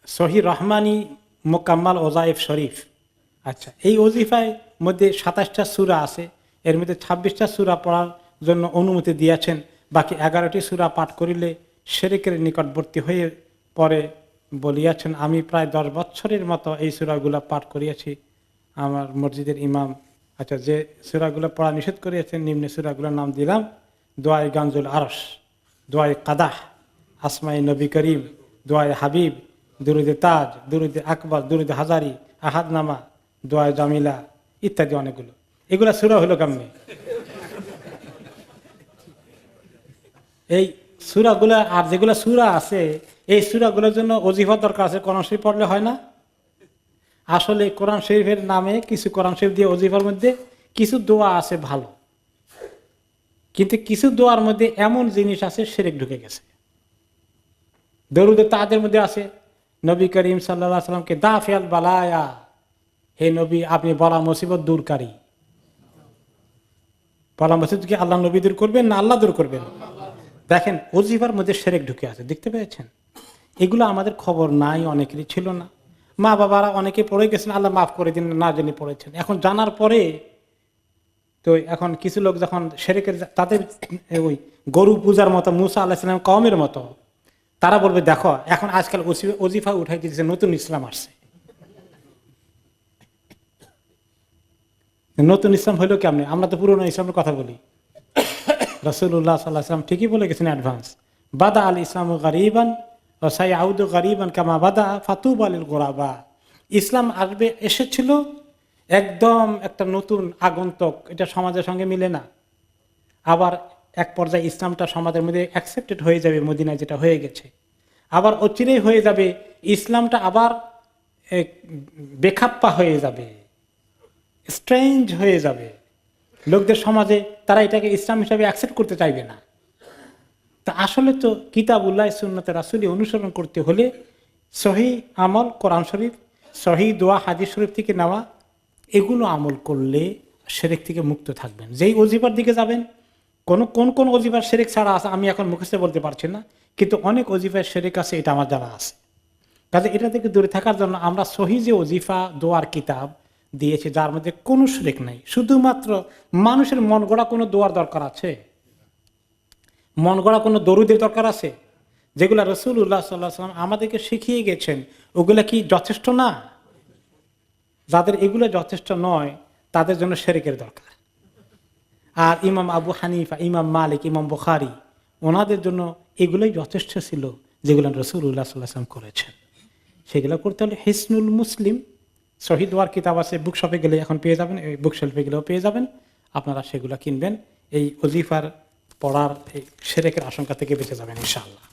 সহি রহমানি মোকাম্মাল ওজাইফ শরীফ। আচ্ছা, এই ওজিফায় মধ্যে 27টা সূরা আছে, এর মধ্যে 26টা সূরা পড়ার জন্য অনুমতি দিয়েছেন। বাকি 11টি সূরা পাঠ করিলে শিরকের নিকটবর্তী হয়ে পরে বলিয়াছেন। আমি প্রায় 10 বছরের মতো এই সূরাগুলো পাঠ করিয়াছি আমার মসজিদের ইমাম। আচ্ছা, যে সূরাগুলো পড়া নিষেধ করিয়াছেন নিম্নে সূরাগুলোর নাম দিলাম: দোয়ায়ে গানজুল আরশ, দোয়ায়ে কাদাহ, আসমাই নবী করিম, দোয়ায়ে হাবিব, দুরুদে তাজ, দুরুদে আকবর, দুরুদে হাজারি, আহাদনামা, দোয়ায়ে জামিলা ইত্যাদি অনেকগুলো। এগুলা সূরা হলো কেমনে? এই সূরাগুলা আর যেগুলো সূরা আছে এই সূরাগুলোর জন্য ওজিফা দরকার আছে। কোরআন শরীফ পড়লে হয় না? আসলে কোরআন শরীফের নামে কিছু কোরআন শরীফ দিয়ে ওজিফার মধ্যে কিছু দোয়া আছে ভালো, কিন্তু কিছু দোয়ার মধ্যে এমন জিনিস আছে শিরক ঢুকে গেছে। দরুদে তাজের মধ্যে আছে নবী করিম সাল্লাল্লাহু আলাইহি সাল্লামকে দাফিয়াল বালায়া, হে নবী আপনি বলা মুসিবত দূরকারী। বলা মুসিবত কি আল্লাহ নবী দূর করবেন না আল্লাহ দূর করবেন? দেখেন ওজিফার মধ্যে শিরক ঢুকে আছে, দেখতে পেয়েছেন? এগুলো আমাদের খবর নাই, অনেকেরই ছিল না। মা বাবারা অনেকে পড়ে গেছেন, আল্লাহ মাফ করে দিন, না জেনে পড়েছেন। এখন জানার পরে তো এখন কিছু লোক যখন শিরকের, তাদের ওই গরু পূজার মতো মুসা আলাইহিস সালাম কওমের মতো, তারা বলবে দেখো এখন আজকাল ওজিফা উঠাই দিয়েছে, নতুন ইসলাম আসছে। নতুন ইসলাম হইলো কেমনে? আমরা তো পুরনো ইসলামের কথা বলি। রাসূলুল্লাহ সাল্লাল্লাহু আলাইহি ওয়াসাল্লাম ঠিকই বলে গেছেন অ্যাডভান্স, বাদা আল ইসলামু গারিবান ওয়া সায়াউদু গারিবান কামা বাদা ফাতুবা লিল গুরাবা। ইসলাম আসবে, এসেছিল একদম একটা নতুন আগন্তুক, এটা সমাজের সঙ্গে মিলে না। আবার এক পর্যায়ে ইসলামটা সমাজের মধ্যে অ্যাকসেপ্টেড হয়ে যাবে, মদিনায় যেটা হয়ে গেছে। আবার অচিরেই হয়ে যাবে ইসলামটা আবার বেখাপ্পা হয়ে যাবে, স্ট্রেঞ্জ হয়ে যাবে লোকদের সমাজে, তারা এটাকে ইসলাম হিসাবে অ্যাকসেপ্ট করতে চাইবে না। তা আসলে তো কিতাবুল্লাহ সুন্নতে রাসূলি অনুসরণ করতে হলে সহি আমল, কোরআন শরীফ, সহি দোয়া, হাদিস শরীফ থেকে নেওয়া, এগুলো আমল করলে শিরক থেকে মুক্ত থাকবেন। যেই ওজিফার দিকে যাবেন, কোন ওজিফার শিরক ছাড়া আছে আমি এখন মুখস্থ বলতে পারছি না, কিন্তু অনেক ওজিফার শিরক আছে, এটা আমার জানা আছে। কাজে এটা থেকে দূরে থাকার জন্য আমরা সহি যে ওজিফা দোয়ার কিতাব দিয়েছি যার মধ্যে কোনো শিরক নাই, শুধুমাত্র মানুষের মন গড়া কোনো দোয়ার দরকার আছে, মন গড়া কোনো দরুদের দরকার আছে, যেগুলা রাসূলুল্লাহ সাল্লাল্লাহু আলাইহি ওয়াসাল্লাম আমাদেরকে শিখিয়ে গেছেন, ওগুলা কি যথেষ্ট না? যাদের এগুলো যথেষ্ট নয় তাদের জন্য শিরকের দরকার। আর ইমাম আবু হানিফা, ইমাম মালিক, ইমাম বুখারী, ওনাদের জন্য এগুলোই যথেষ্ট ছিল যেগুলো রাসূলুল্লাহ সাল্লাল্লাহু আলাইহি ওয়াসাল্লাম করেছেন। সেগুলো করতে হলে হিসনুল মুসলিম সহিহ দোয়ার কিতাব আছে, বুক শপে গেলে এখন পেয়ে যাবেন, এই বুক শেলফে গেলেও পেয়ে যাবেন, আপনারা সেগুলো কিনবেন। এই ওজিফার পড়ার এই শিরকের আশঙ্কা থেকে বেঁচে যাবেন ইনশাআল্লাহ।